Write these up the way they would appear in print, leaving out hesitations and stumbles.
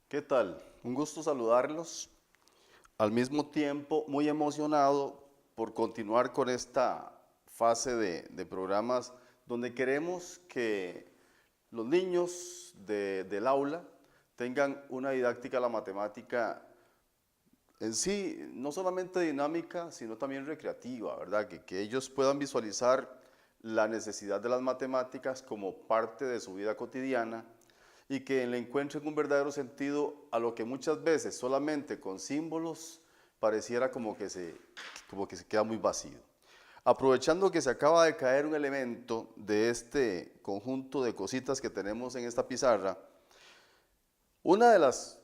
¿Qué tal? Un gusto saludarlos. Al mismo tiempo, muy emocionado por continuar con esta fase de programas donde queremos que los niños del aula tengan una didáctica de la matemática en sí, no solamente dinámica, sino también recreativa, ¿verdad? Que ellos puedan visualizar la necesidad de las matemáticas como parte de su vida cotidiana y que le encuentren un verdadero sentido a lo que muchas veces solamente con símbolos pareciera como que se queda muy vacío. Aprovechando que se acaba de caer un elemento de este conjunto de cositas que tenemos en esta pizarra, una de las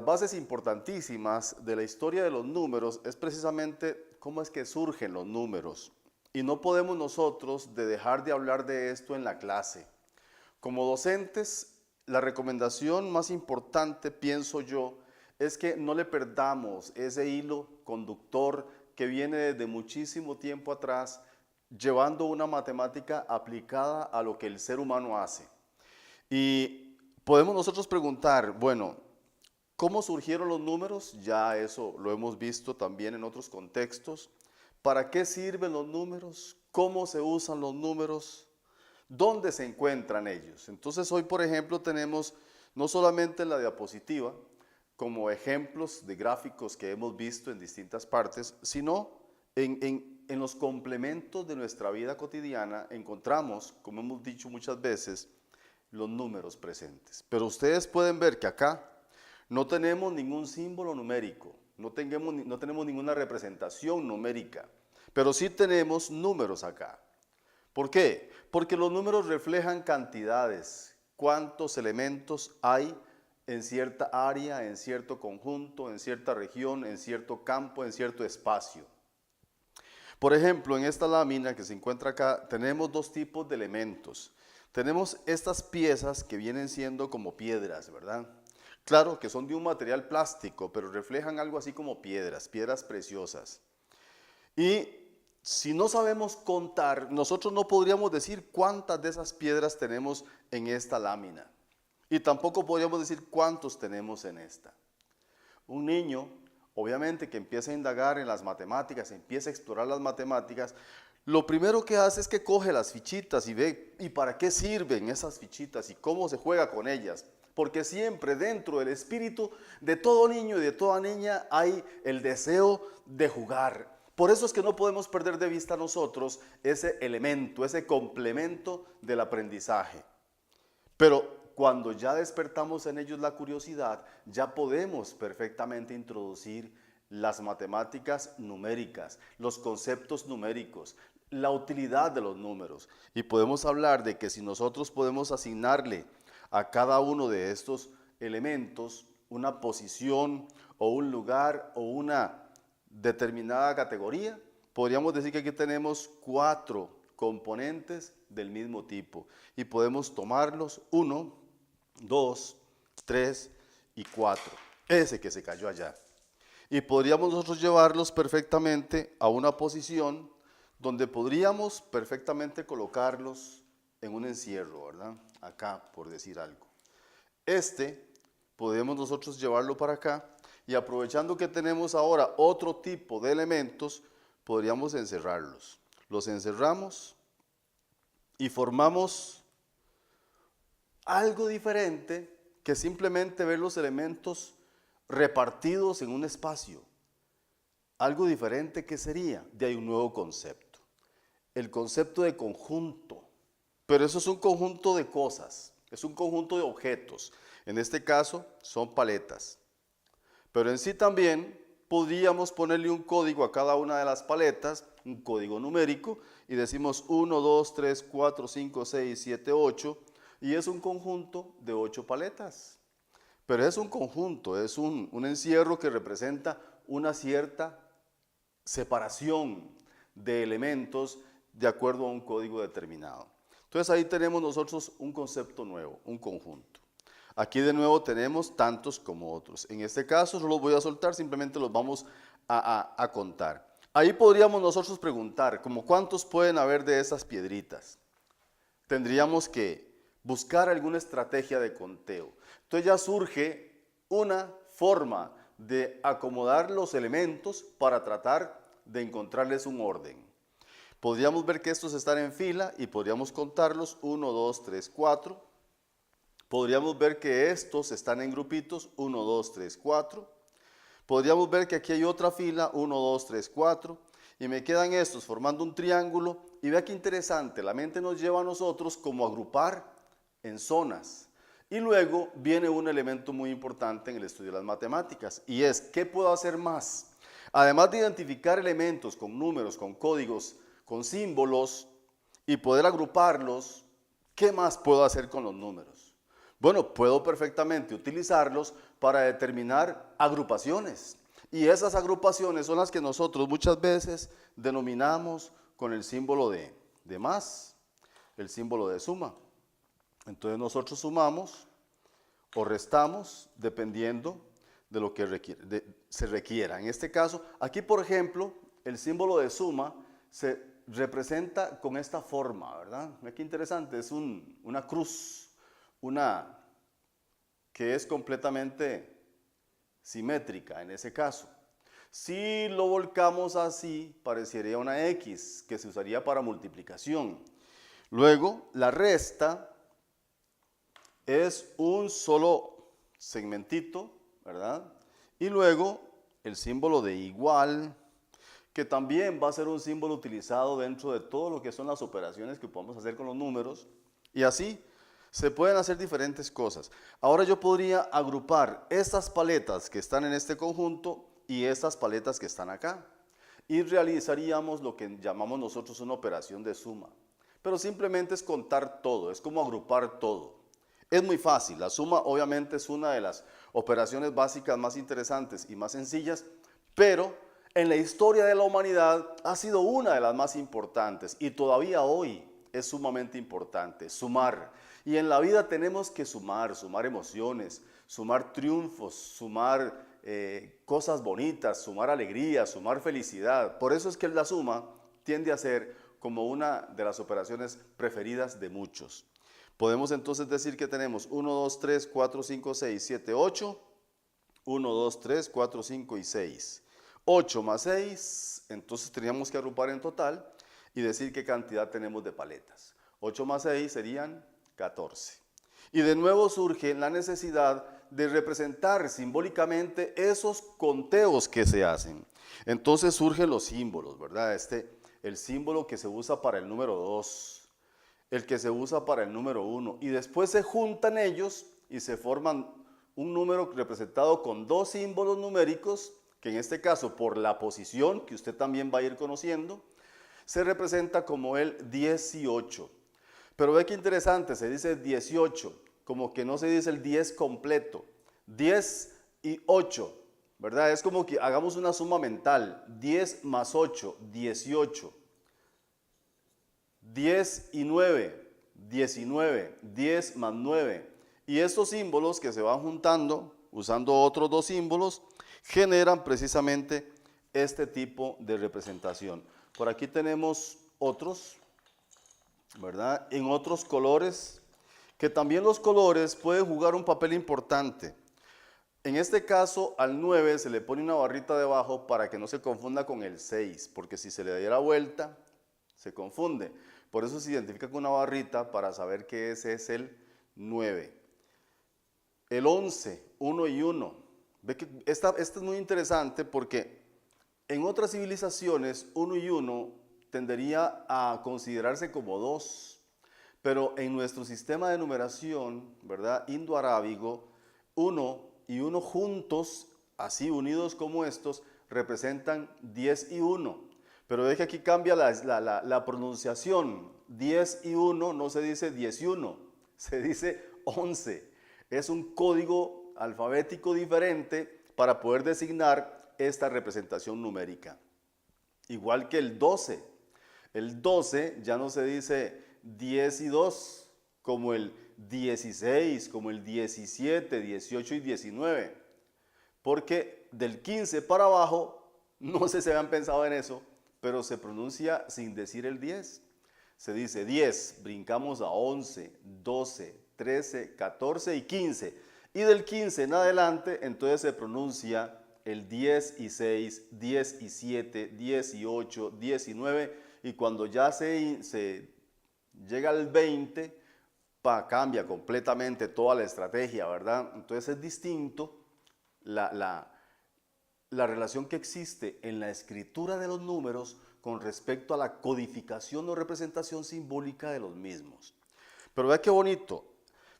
bases importantísimas de la historia de los números es precisamente cómo es que surgen los números. Y no podemos nosotros dejar de hablar de esto en la clase. Como docentes, la recomendación más importante, pienso yo, es que no le perdamos ese hilo conductor que viene desde muchísimo tiempo atrás, llevando una matemática aplicada a lo que el ser humano hace. Y podemos nosotros preguntar, bueno, ¿cómo surgieron los números? Ya eso lo hemos visto también en otros contextos. ¿Para qué sirven los números? ¿Cómo se usan los números? ¿Dónde se encuentran ellos? Entonces hoy, por ejemplo, tenemos no solamente la diapositiva como ejemplos de gráficos que hemos visto en distintas partes, sino en los complementos de nuestra vida cotidiana encontramos, como hemos dicho muchas veces, los números presentes. Pero ustedes pueden ver que acá no tenemos ningún símbolo numérico, no tenemos ninguna representación numérica, pero sí tenemos números acá. ¿Por qué? Porque los números reflejan cantidades, cuántos elementos hay en cierta área, en cierto conjunto, en cierta región, en cierto campo, en cierto espacio. Por ejemplo, en esta lámina que se encuentra acá, tenemos dos tipos de elementos. Tenemos estas piezas que vienen siendo como piedras, ¿verdad? Claro que son de un material plástico, pero reflejan algo así como piedras, piedras preciosas. Y si no sabemos contar, nosotros no podríamos decir cuántas de esas piedras tenemos en esta lámina. Y tampoco podríamos decir cuántos tenemos en esta. Un niño, obviamente, que empieza a indagar en las matemáticas, empieza a explorar las matemáticas, lo primero que hace es que coge las fichitas y ve, ¿y para qué sirven esas fichitas y cómo se juega con ellas? Porque siempre dentro del espíritu de todo niño y de toda niña hay el deseo de jugar. Por eso es que no podemos perder de vista nosotros ese elemento, ese complemento del aprendizaje. Pero cuando ya despertamos en ellos la curiosidad, ya podemos perfectamente introducir las matemáticas numéricas, los conceptos numéricos, la utilidad de los números. Y podemos hablar de que si nosotros podemos asignarle a cada uno de estos elementos una posición o un lugar o una determinada categoría, podríamos decir que aquí tenemos 4 componentes del mismo tipo y podemos tomarlos 1, 2, 3 y 4. Ese que se cayó allá. Y podríamos nosotros llevarlos perfectamente a una posición donde podríamos perfectamente colocarlos en un encierro, ¿verdad? Acá, por decir algo. Este podemos nosotros llevarlo para acá y aprovechando que tenemos ahora otro tipo de elementos, podríamos encerrarlos. Los encerramos y formamos algo diferente que simplemente ver los elementos repartidos en un espacio. Algo diferente que sería, de ahí un nuevo concepto. El concepto de conjunto. Pero eso es un conjunto de cosas, es un conjunto de objetos. En este caso son paletas. Pero en sí también podríamos ponerle un código a cada una de las paletas, un código numérico, y decimos 1, 2, 3, 4, 5, 6, 7, 8, y es un conjunto de 8 paletas. Pero es un conjunto, es un encierro que representa una cierta separación de elementos de acuerdo a un código determinado. Entonces ahí tenemos nosotros un concepto nuevo, un conjunto. Aquí de nuevo tenemos tantos como otros. En este caso no los voy a soltar, simplemente los vamos a contar. Ahí podríamos nosotros preguntar, como cuántos pueden haber de esas piedritas. Tendríamos que buscar alguna estrategia de conteo. Entonces ya surge una forma de acomodar los elementos para tratar de encontrarles un orden. Podríamos ver que estos están en fila y podríamos contarlos 1, 2, 3, 4. Podríamos ver que estos están en grupitos 1, 2, 3, 4. Podríamos ver que aquí hay otra fila 1, 2, 3, 4. Y me quedan estos formando un triángulo. Y vea qué interesante, la mente nos lleva a nosotros como a agrupar en zonas. Y luego viene un elemento muy importante en el estudio de las matemáticas y es, ¿qué puedo hacer más? Además de identificar elementos con números, con códigos, con símbolos y poder agruparlos, ¿qué más puedo hacer con los números? Bueno, puedo perfectamente utilizarlos para determinar agrupaciones. Y esas agrupaciones son las que nosotros muchas veces denominamos con el símbolo de más, el símbolo de suma. Entonces nosotros sumamos o restamos dependiendo de lo que se requiera. En este caso, aquí por ejemplo, el símbolo de suma se representa con esta forma, ¿verdad? Mira qué interesante, es una cruz, que es completamente simétrica en ese caso. Si lo volcamos así, parecería una X, que se usaría para multiplicación. Luego, la resta es un solo segmentito, ¿verdad? Y luego el símbolo de igual, que también va a ser un símbolo utilizado dentro de todo lo que son las operaciones que podemos hacer con los números. Y así se pueden hacer diferentes cosas. Ahora yo podría agrupar estas paletas que están en este conjunto y estas paletas que están acá. Y realizaríamos lo que llamamos nosotros una operación de suma. Pero simplemente es contar todo, es como agrupar todo. Es muy fácil, la suma obviamente es una de las operaciones básicas más interesantes y más sencillas, pero en la historia de la humanidad ha sido una de las más importantes y todavía hoy es sumamente importante, sumar. Y en la vida tenemos que sumar emociones, sumar triunfos, sumar cosas bonitas, sumar alegría, sumar felicidad. Por eso es que la suma tiende a ser como una de las operaciones preferidas de muchos. Podemos entonces decir que tenemos 1, 2, 3, 4, 5, 6, 7, 8. 1, 2, 3, 4, 5 y 6. 8 más 6, entonces teníamos que agrupar en total y decir qué cantidad tenemos de paletas. 8 más 6 serían 14. Y de nuevo surge la necesidad de representar simbólicamente esos conteos que se hacen. Entonces surgen los símbolos, ¿verdad? El símbolo que se usa para el número 2. El que se usa para el número 1 y después se juntan ellos y se forman un número representado con dos símbolos numéricos, que en este caso por la posición que usted también va a ir conociendo, se representa como el 18. Pero ve qué interesante, se dice 18, como que no se dice el 10 completo, 10 y 8, ¿verdad? Es como que hagamos una suma mental, 10 más 8, 18. 10 y 9, 19, 10 más 9. Y estos símbolos que se van juntando, usando otros dos símbolos, generan precisamente este tipo de representación. Por aquí tenemos otros, ¿verdad? En otros colores, que también los colores pueden jugar un papel importante. En este caso, al 9 se le pone una barrita debajo para que no se confunda con el 6, porque si se le diera vuelta, se confunde. Por eso se identifica con una barrita para saber que ese es el 9. El 11, 1 y 1. Ve que esta es muy interesante porque en otras civilizaciones 1 y 1 tendería a considerarse como 2. Pero en nuestro sistema de numeración, ¿verdad? Indoarábigo, 1 y 1 juntos, así unidos como estos, representan 10 y 1. Pero ve que aquí cambia la pronunciación. 10 y 1 no se dice 11, se dice 11. Es un código alfabético diferente para poder designar esta representación numérica. Igual que el 12. El 12 ya no se dice 10 y 2, como el 16, como el 17, 18 y 19. Porque del 15 para abajo, no sé si habían pensado en eso, pero se pronuncia sin decir el 10. Se dice 10, brincamos a 11, 12, 13, 14 y 15. Y del 15 en adelante, entonces se pronuncia el 10 y 6, 10 y 7, 10 y 8, 19, y cuando ya se llega al 20, cambia completamente toda la estrategia, ¿verdad? Entonces es distinto la relación que existe en la escritura de los números con respecto a la codificación o representación simbólica de los mismos. Pero vea qué bonito.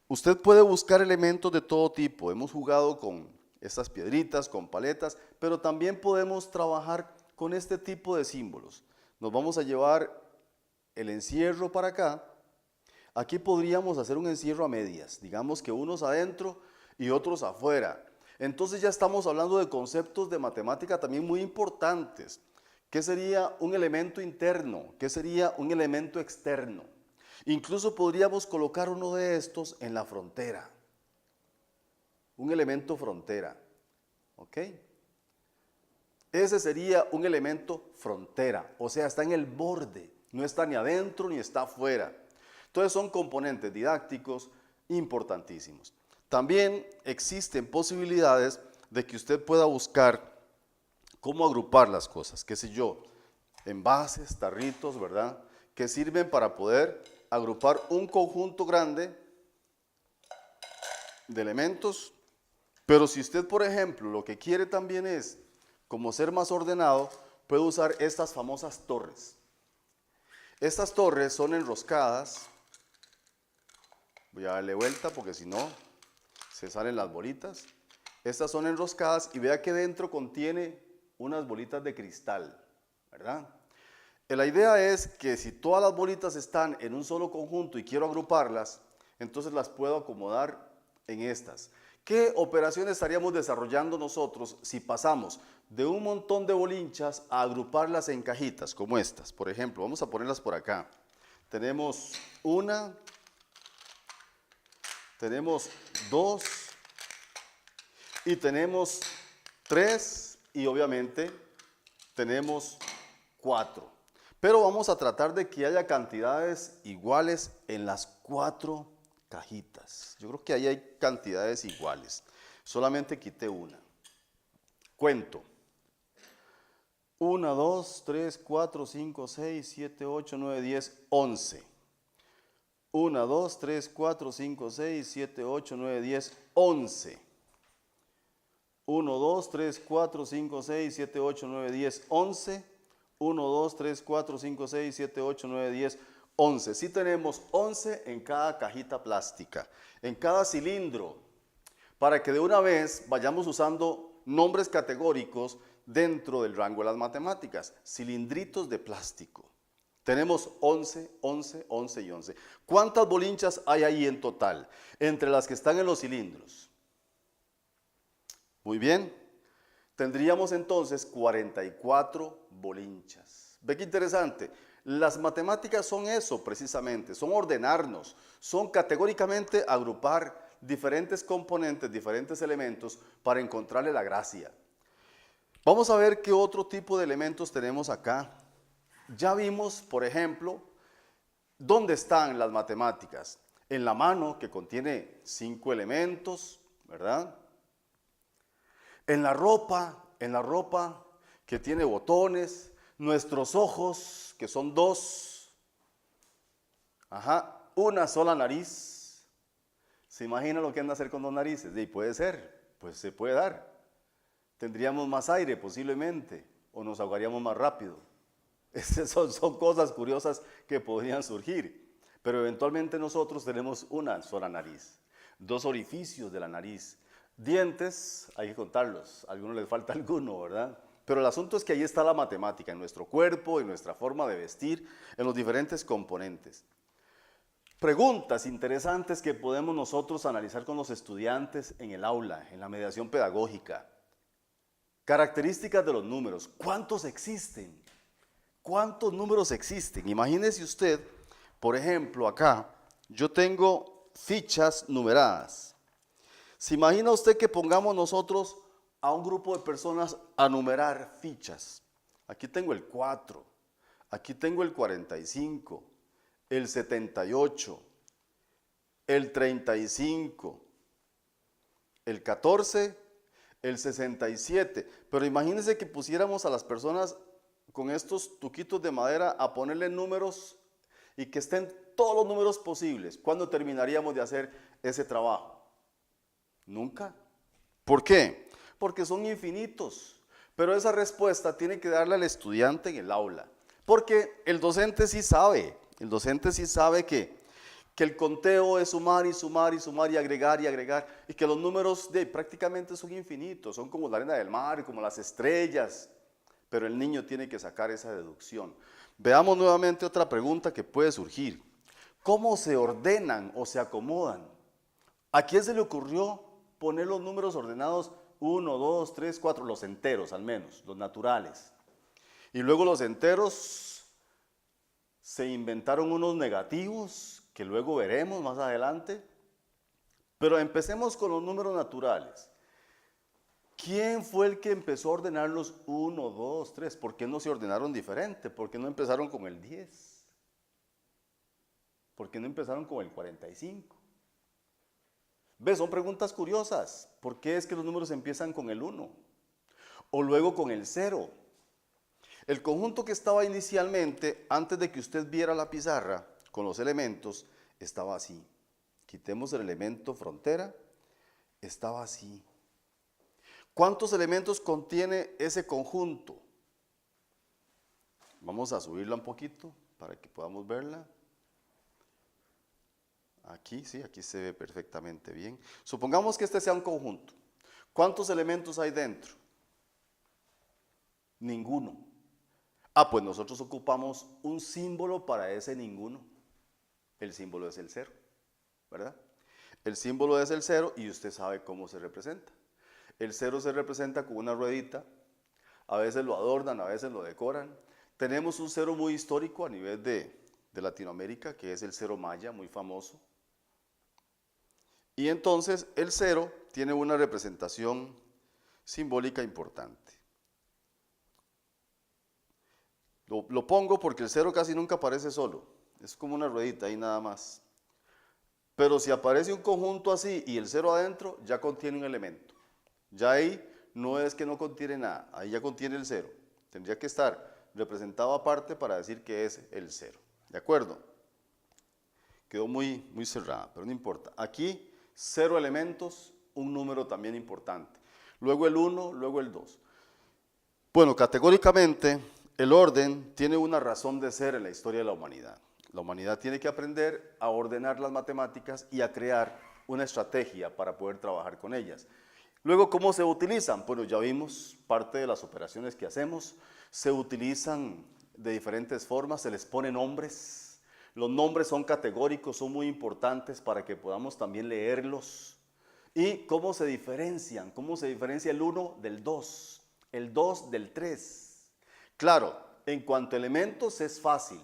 Usted puede buscar elementos de todo tipo. Hemos jugado con estas piedritas, con paletas, pero también podemos trabajar con este tipo de símbolos. Nos vamos a llevar el encierro para acá. Aquí podríamos hacer un encierro a medias, digamos que unos adentro y otros afuera. Entonces ya estamos hablando de conceptos de matemática también muy importantes. ¿Qué sería un elemento interno? ¿Qué sería un elemento externo? Incluso podríamos colocar uno de estos en la frontera. Un elemento frontera. ¿Ok? Ese sería un elemento frontera, o sea, está en el borde, no está ni adentro ni está afuera. Entonces son componentes didácticos importantísimos. También existen posibilidades de que usted pueda buscar cómo agrupar las cosas, qué sé yo, envases, tarritos, ¿verdad? Que sirven para poder agrupar un conjunto grande de elementos. Pero si usted, por ejemplo, lo que quiere también es como ser más ordenado, puede usar estas famosas torres. Estas torres son enroscadas. Voy a darle vuelta porque si no se salen las bolitas. Estas son enroscadas y vea que dentro contiene unas bolitas de cristal, ¿verdad? La idea es que si todas las bolitas están en un solo conjunto y quiero agruparlas, entonces las puedo acomodar en estas. ¿Qué operaciones estaríamos desarrollando nosotros si pasamos de un montón de bolinchas a agruparlas en cajitas como estas? Por ejemplo, vamos a ponerlas por acá. Tenemos una, tenemos dos y tenemos tres y obviamente tenemos cuatro. Pero vamos a tratar de que haya cantidades iguales en las cuatro cajitas. Yo creo que ahí hay cantidades iguales. Solamente quité una. Cuento. 1, 2, 3, 4, 5, 6, 7, 8, 9, 10, 11. 1, 2, 3, 4, 5, 6, 7, 8, 9, 10, 11. 1, 2, 3, 4, 5, 6, 7, 8, 9, 10, 11. 1, 2, 3, 4, 5, 6, 7, 8, 9, 10, 11. Sí tenemos 11 en cada cajita plástica, en cada cilindro, para que de una vez vayamos usando nombres categóricos dentro del rango de las matemáticas. Cilindritos de plástico. Tenemos 11, 11, 11 y 11. ¿Cuántas bolinchas hay ahí en total? Entre las que están en los cilindros. Muy bien. Tendríamos entonces 44 bolinchas. ¿Ve qué interesante? Las matemáticas son eso precisamente, son ordenarnos, son categóricamente agrupar diferentes componentes, diferentes elementos para encontrarle la gracia. Vamos a ver qué otro tipo de elementos tenemos acá. Ya vimos, por ejemplo, dónde están las matemáticas. En la mano, que contiene 5 elementos, ¿verdad? En la ropa que tiene botones, nuestros ojos, que son 2, una sola nariz. ¿Se imagina lo que anda a hacer con 2 narices? Y puede ser, pues se puede dar. Tendríamos más aire posiblemente, o nos ahogaríamos más rápido. Son cosas curiosas que podrían surgir, pero eventualmente nosotros tenemos una sola nariz, 2 orificios de la nariz. Dientes, hay que contarlos, a algunos les falta alguno, ¿verdad? Pero el asunto es que ahí está la matemática, en nuestro cuerpo, en nuestra forma de vestir, en los diferentes componentes. Preguntas interesantes que podemos nosotros analizar con los estudiantes en el aula, en la mediación pedagógica. Características de los números. ¿Cuántos existen? ¿Cuántos números existen? Imagínese usted, por ejemplo, acá, yo tengo fichas numeradas. ¿Se imagina usted que pongamos nosotros a un grupo de personas a numerar fichas? Aquí tengo el 4, aquí tengo el 45, el 78, el 35, el 14, el 67. Pero imagínense que pusiéramos a las personas con estos tuquitos de madera a ponerle números y que estén todos los números posibles. ¿Cuándo terminaríamos de hacer ese trabajo? Nunca. ¿Por qué? Porque son infinitos. Pero esa respuesta tiene que darle al estudiante en el aula. Porque el docente sí sabe que el conteo es sumar y sumar y sumar y agregar, y que los números prácticamente son infinitos, son como la arena del mar, como las estrellas, pero el niño tiene que sacar esa deducción. Veamos nuevamente otra pregunta que puede surgir. ¿Cómo se ordenan o se acomodan? ¿A quién se le ocurrió poner los números ordenados 1, 2, 3, 4, los enteros al menos, los naturales? Y luego los enteros se inventaron unos negativos que luego veremos más adelante. Pero empecemos con los números naturales. ¿Quién fue el que empezó a ordenarlos 1, 2, 3? ¿Por qué no se ordenaron diferente? ¿Por qué no empezaron con el 10? ¿Por qué no empezaron con el 45? ¿Ves? Son preguntas curiosas. ¿Por qué es que los números empiezan con el 1? O luego con el 0. El conjunto que estaba inicialmente, antes de que usted viera la pizarra con los elementos, estaba así. Quitemos el elemento frontera, estaba así. ¿Cuántos elementos contiene ese conjunto? Vamos a subirla un poquito para que podamos verla. Aquí, sí, aquí se ve perfectamente bien. Supongamos que este sea un conjunto. ¿Cuántos elementos hay dentro? Ninguno. Pues nosotros ocupamos un símbolo para ese ninguno. El símbolo es el 0, ¿verdad? El símbolo es el 0 y usted sabe cómo se representa. El 0 se representa con una ruedita, a veces lo adornan, a veces lo decoran. Tenemos un 0 muy histórico a nivel de Latinoamérica, que es el 0 maya, muy famoso. Y entonces el 0 tiene una representación simbólica importante. Lo pongo porque el 0 casi nunca aparece solo, es como una ruedita ahí nada más. Pero si aparece un conjunto así y el 0 adentro, ya contiene un elemento. Ya ahí no es que no contiene nada, ahí ya contiene el 0. Tendría que estar representado aparte para decir que es el 0. ¿De acuerdo? Quedó muy cerrada, pero no importa. Aquí, 0 elementos, un número también importante. Luego el 1, luego el 2. Bueno, categóricamente, el orden tiene una razón de ser en la historia de la humanidad. La humanidad tiene que aprender a ordenar las matemáticas y a crear una estrategia para poder trabajar con ellas. Luego, ¿cómo se utilizan? Bueno, ya vimos parte de las operaciones que hacemos. Se utilizan de diferentes formas, se les pone nombres. Los nombres son categóricos, son muy importantes para que podamos también leerlos. ¿Y cómo se diferencian? ¿Cómo se diferencia el 1 del 2? El 2 del 3. Claro, en cuanto a elementos es fácil,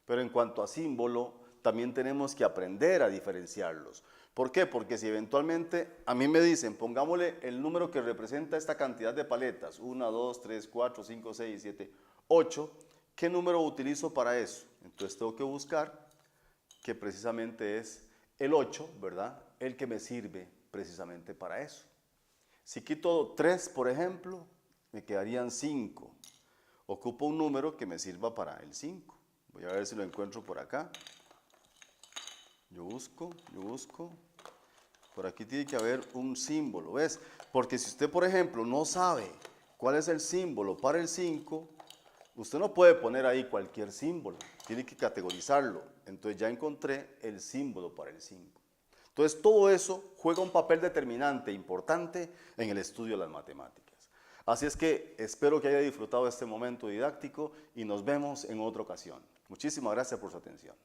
pero en cuanto a símbolo también tenemos que aprender a diferenciarlos. ¿Por qué? Porque si eventualmente a mí me dicen, pongámosle el número que representa esta cantidad de paletas, 1, 2, 3, 4, 5, 6, 7, 8, ¿qué número utilizo para eso? Entonces tengo que buscar que precisamente es el 8, ¿verdad? El que me sirve precisamente para eso. Si quito 3, por ejemplo, me quedarían 5. Ocupo un número que me sirva para el 5. Voy a ver si lo encuentro por acá. Yo busco. Por aquí tiene que haber un símbolo, ¿ves? Porque si usted, por ejemplo, no sabe cuál es el símbolo para el 5, usted no puede poner ahí cualquier símbolo. Tiene que categorizarlo. Entonces ya encontré el símbolo para el 5. Entonces todo eso juega un papel determinante, importante en el estudio de las matemáticas. Así es que espero que haya disfrutado de este momento didáctico y nos vemos en otra ocasión. Muchísimas gracias por su atención.